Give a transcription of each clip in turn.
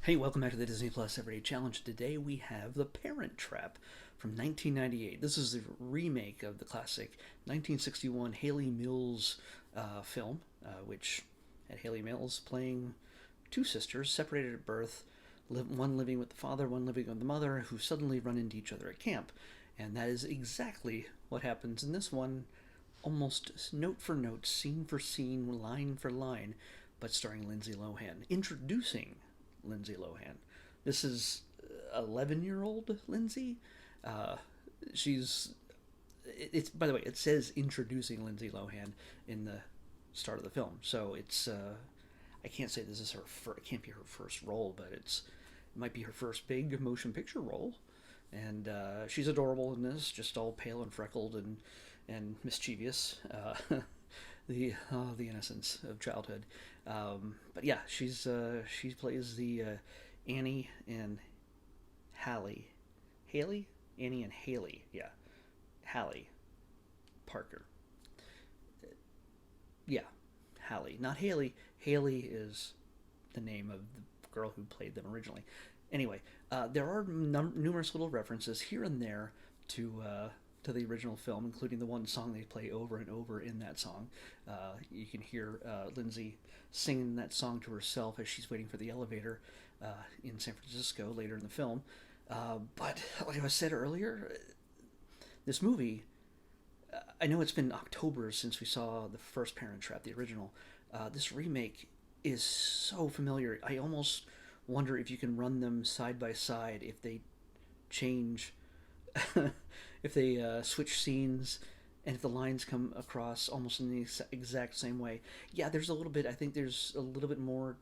Hey, welcome back to the Disney Plus Everyday Challenge. Today we have The Parent Trap from 1998. This is the remake of the classic 1961 Haley Mills film, which had Haley Mills playing two sisters separated at birth, one living with the father, one living with the mother, who suddenly run into each other at camp. And that is exactly what happens in this one, almost note for note, scene for scene, line for line, but starring Lindsay Lohan. Introducing Lindsay Lohan. This is 11-year-old Lindsay. Uh, she's it's by the way, it says introducing Lindsay Lohan in the start of the film, so it's I can't say this is it can't be her first role, but it might be her first big motion picture role, and she's adorable in this, just all pale and freckled and mischievous. The innocence of childhood. But yeah, she plays the Annie and Haley, Annie and Haley. Yeah, Hallie Parker. Yeah, Hallie, not Haley. Haley is the name of the girl who played them originally. Anyway, there are numerous little references here and there to the original film, including the one song they play over and over in that song. You can hear Lindsay singing that song to herself as she's waiting for the elevator in San Francisco later in the film. But like I said earlier, this movie, I know it's been October since we saw the first Parent Trap, the original. This remake is so familiar. I almost wonder if you can run them side by side if they change if they switch scenes and if the lines come across almost in the exact same way. Yeah, there's a little bit. I think there's a little bit more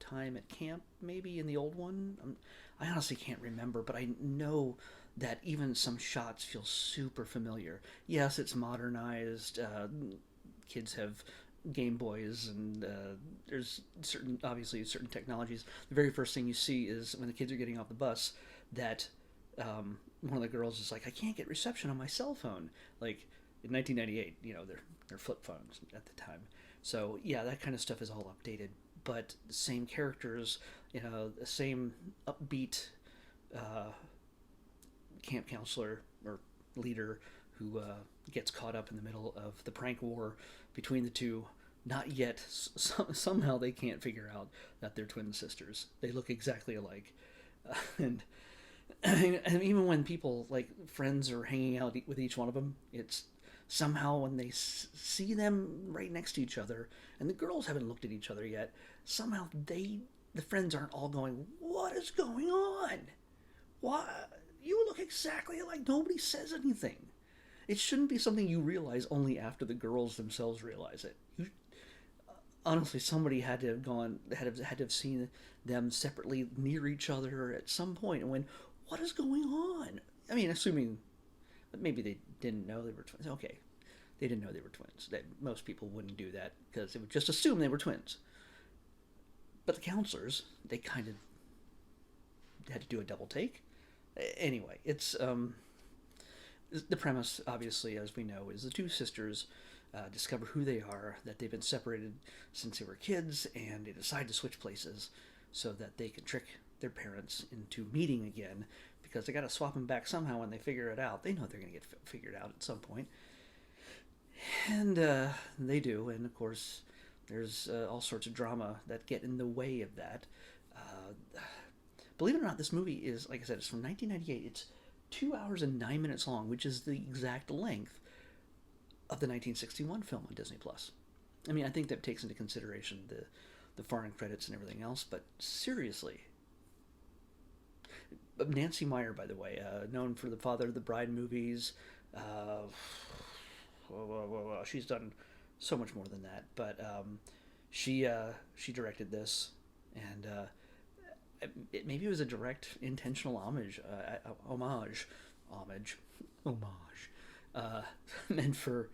time at camp maybe in the old one. I honestly can't remember, but I know that even some shots feel super familiar. Yes, it's modernized. Kids have Game Boys, and there's obviously certain technologies. The very first thing you see is when the kids are getting off the bus that one of the girls is like, "I can't get reception on my cell phone." Like in 1998, they're flip phones at the time. So yeah, that kind of stuff is all updated, but the same characters, the same upbeat uh, camp counselor or leader who gets caught up in the middle of the prank war between the two. Not yet. Somehow they can't figure out that they're twin sisters. They look exactly alike, and and even when people like friends are hanging out with each one of them, it's somehow when they see them right next to each other, and the girls haven't looked at each other yet. Somehow the friends aren't all going, "What is going on? Why you look exactly alike?" Nobody says anything. It shouldn't be something you realize only after the girls themselves realize it. Honestly, somebody had to have had to have seen them separately near each other at some point and went, "What is going on?" I mean, assuming that maybe they didn't know they were twins. Okay, they didn't know they were twins. That most people wouldn't do that because they would just assume they were twins. But the counselors, they kind of had to do a double take. Anyway, it's the premise, obviously, as we know, is the two sisters discover who they are, that they've been separated since they were kids, and they decide to switch places so that they can trick their parents into meeting again, because they got to swap them back somehow when they figure it out. They know they're going to get figured out at some point. And they do, and of course, there's all sorts of drama that get in the way of that. Believe it or not, this movie is, like I said, it's from 1998. It's 2 hours and 9 minutes long, which is the exact length of the 1961 film on Disney Plus. I mean, I think that takes into consideration the foreign credits and everything else, but seriously. Nancy Meyer, by the way, known for the Father of the Bride movies. She's done so much more than that, but she directed this, and maybe it was a direct intentional homage, meant for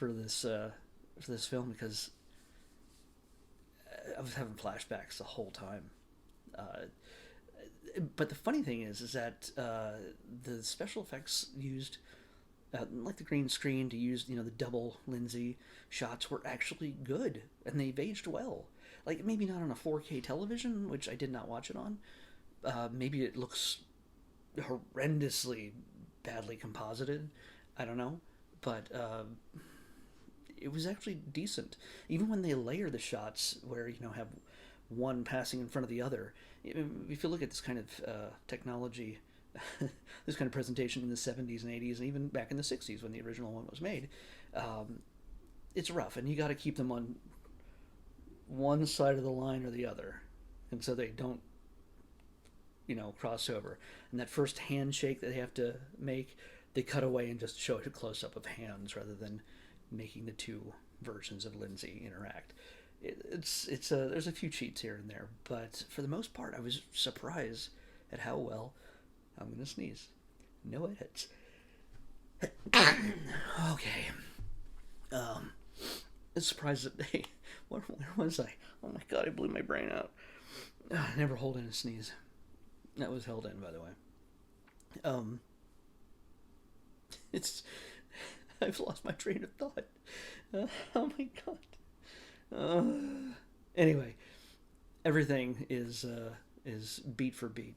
this film, because I was having flashbacks the whole time. Uh, but the funny thing is that the special effects used, like the green screen, to use the double Lindsay shots, were actually good, and they've aged well. Like maybe not on a 4K television, which I did not watch it on. Maybe it looks horrendously badly composited. I don't know, but it was actually decent. Even when they layer the shots where have one passing in front of the other. If you look at this kind of technology, this kind of presentation in the 70s and 80s, and even back in the 60s when the original one was made, it's rough, and you got to keep them on one side of the line or the other, and so they don't cross over. And that first handshake that they have to make, they cut away and just show a close up of hands rather than making the two versions of Lindsay interact. There's a few cheats here and there, but for the most part, I was surprised at how well. I'm gonna sneeze. No edits. Okay. Surprised that they. Where was I? Oh my god! I blew my brain out. Never hold in a sneeze. That was held in, by the way. It's. I've lost my train of thought. Oh my god. Anyway, everything is beat for beat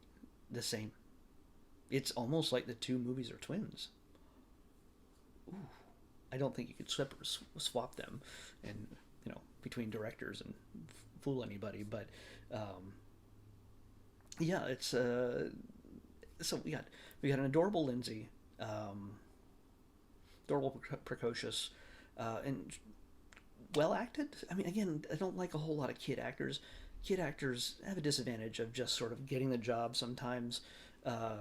the same. It's almost like the two movies are twins. Ooh, I don't think you could swap them, and between directors and fool anybody. But yeah, it's so we got an adorable Lindsay, adorable, precocious, and well acted. I mean, again, I don't like a whole lot of kid actors. Kid actors have a disadvantage of just sort of getting the job sometimes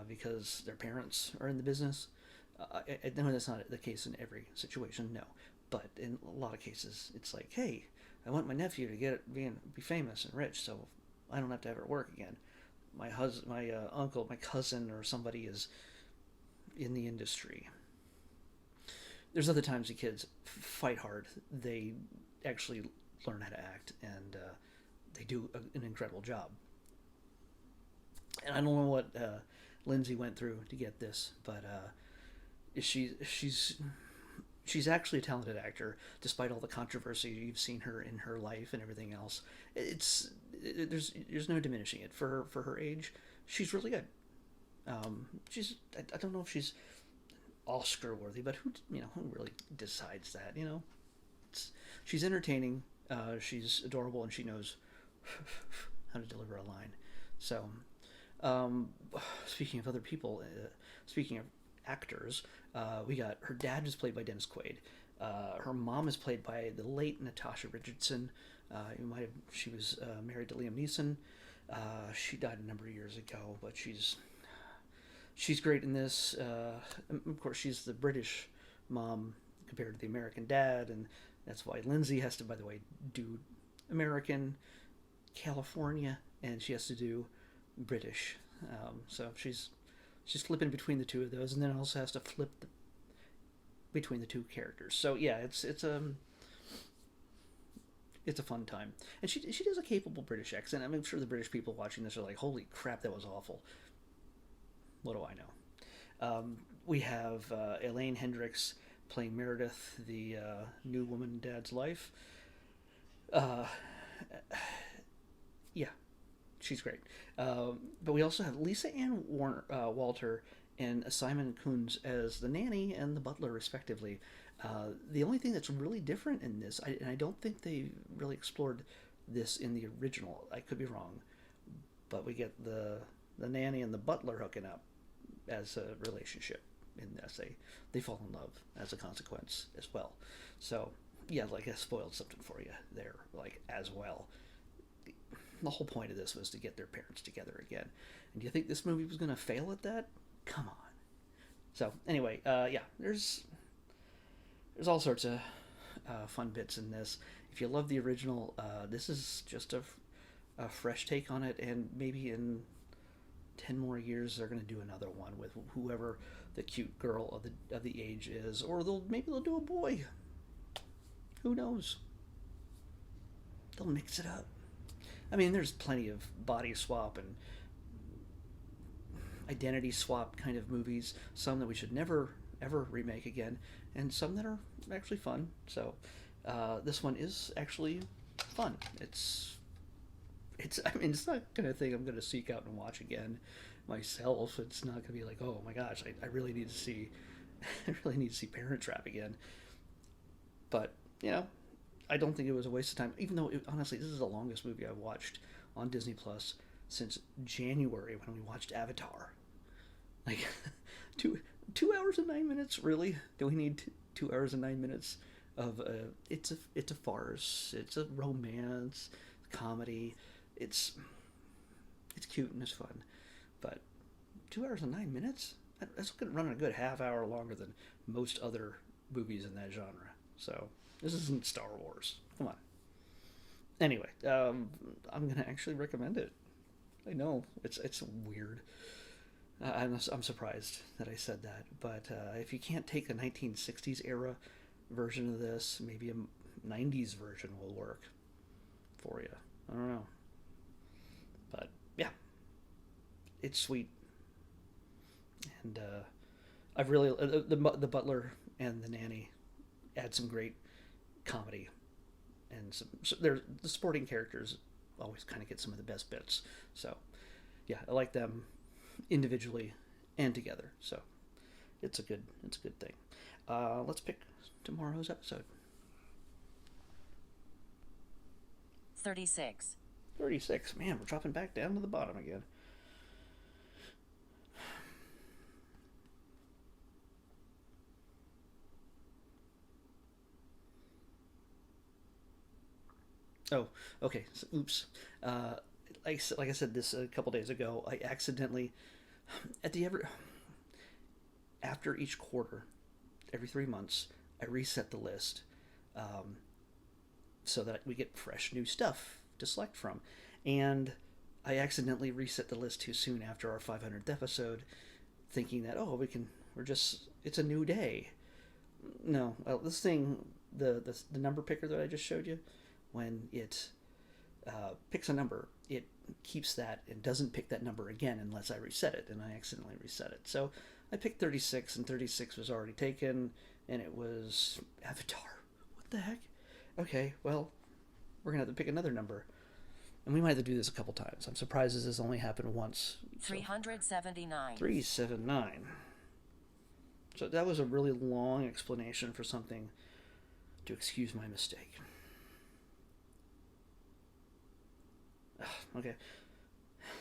because their parents are in the business. I know that's not the case in every situation, no, but in a lot of cases, it's like, hey, I want my nephew to be famous and rich, so I don't have to ever work again. My uncle, my cousin, or somebody is in the industry. There's other times the kids fight hard. They actually learn how to act, and they do an incredible job. And I don't know what Lindsay went through to get this, but she's actually a talented actor, despite all the controversy you've seen her in her life and everything else. There's no diminishing it for her age. She's really good. I don't know if she's Oscar worthy, but who really decides that? She's entertaining. She's adorable, and she knows how to deliver a line. So, speaking of other people, speaking of actors, we got her dad is played by Dennis Quaid. Her mom is played by the late Natasha Richardson. She was married to Liam Neeson. She died a number of years ago, but she's great in this. Of course, she's the British mom compared to the American dad, and that's why Lindsay has to, by the way, do American, California, and she has to do British. So she's flipping between the two of those, and then also has to flip between the two characters. So yeah, it's a fun time, and she does a capable British accent. I'm sure the British people watching this are like, "Holy crap, that was awful." What do I know? We have Elaine Hendricks playing Meredith, the new woman in Dad's life. Yeah, she's great. But we also have Lisa Ann Walter and Simon Coons as the nanny and the butler, respectively. The only thing that's really different in this, and I don't think they really explored this in the original, I could be wrong, but we get the nanny and the butler hooking up as a relationship in this. They fall in love as a consequence as well. So yeah, like I spoiled something for you there, like as well. The whole point of this was to get their parents together again. And do you think this movie was going to fail at that? Come on. So anyway, yeah, there's all sorts of fun bits in this. If you love the original, this is just a fresh take on it, and maybe in 10 more years they're going to do another one with whoever the cute girl of the age is, or maybe they'll do a boy. Who knows? They'll mix it up. I mean, there's plenty of body swap and identity swap kind of movies, some that we should never ever remake again, and some that are actually fun. So this one is actually fun. It's it's not gonna thing I'm gonna seek out and watch again myself. It's not gonna be like, oh my gosh, I really need to see, I really need to see Parent Trap again. But you know, I don't think it was a waste of time. Even though, honestly, this is the longest movie I've watched on Disney Plus since January when we watched Avatar. Like, two 2 hours and 9 minutes. Really? Do we need 2 hours and 9 minutes of it's a farce. It's a romance comedy. It's it's cute and it's fun, but 2 hours and 9 minutes. That's going to run a good half hour longer than most other movies in that genre. So this isn't Star Wars. Come on. Anyway, I'm gonna actually recommend it. I know it's weird. I'm surprised that I said that, but if you can't take a 1960s era version of this, maybe a 90s version will work for you. I don't know, but yeah, it's sweet, and I've really the butler and the nanny add some great comedy, and the supporting characters always kind of get some of the best bits. So yeah, I like them individually and together. So it's a good thing. Let's pick tomorrow's episode. 36. 36. Man, we're dropping back down to the bottom again. Oh, okay. So, oops. Like I said this a couple days ago, I accidentally at the ever after each quarter, every 3 months, I reset the list, um, so that we get fresh new stuff to select from, and I accidentally reset the list too soon after our 500th episode, thinking that we're just it's a new day. No, this thing the number picker that I just showed you, when it picks a number, it keeps that and doesn't pick that number again unless I reset it, and I accidentally reset it. So I picked 36, and 36 was already taken, and it was Avatar. What the heck? Okay, well, we're going to have to pick another number. And we might have to do this a couple times. I'm surprised this has only happened once. 379. 379. So that was a really long explanation for something to excuse my mistake. Okay.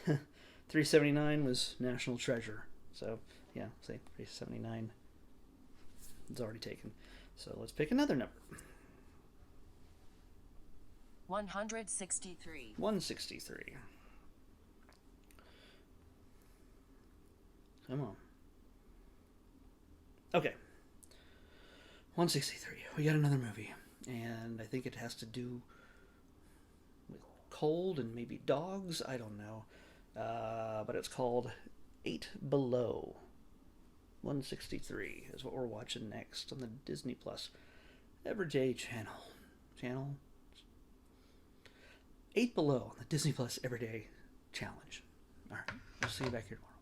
379 was National Treasure. So, yeah, see, 379 is already taken. So let's pick another number. 163. 163. Come on. Okay. 163. We got another movie. And I think it has to do with cold and maybe dogs. I don't know. But it's called 8 Below. 163 is what we're watching next on the Disney Plus Everyday channel 8 Below on the Disney Plus Everyday Challenge. All right, we'll see you back here tomorrow.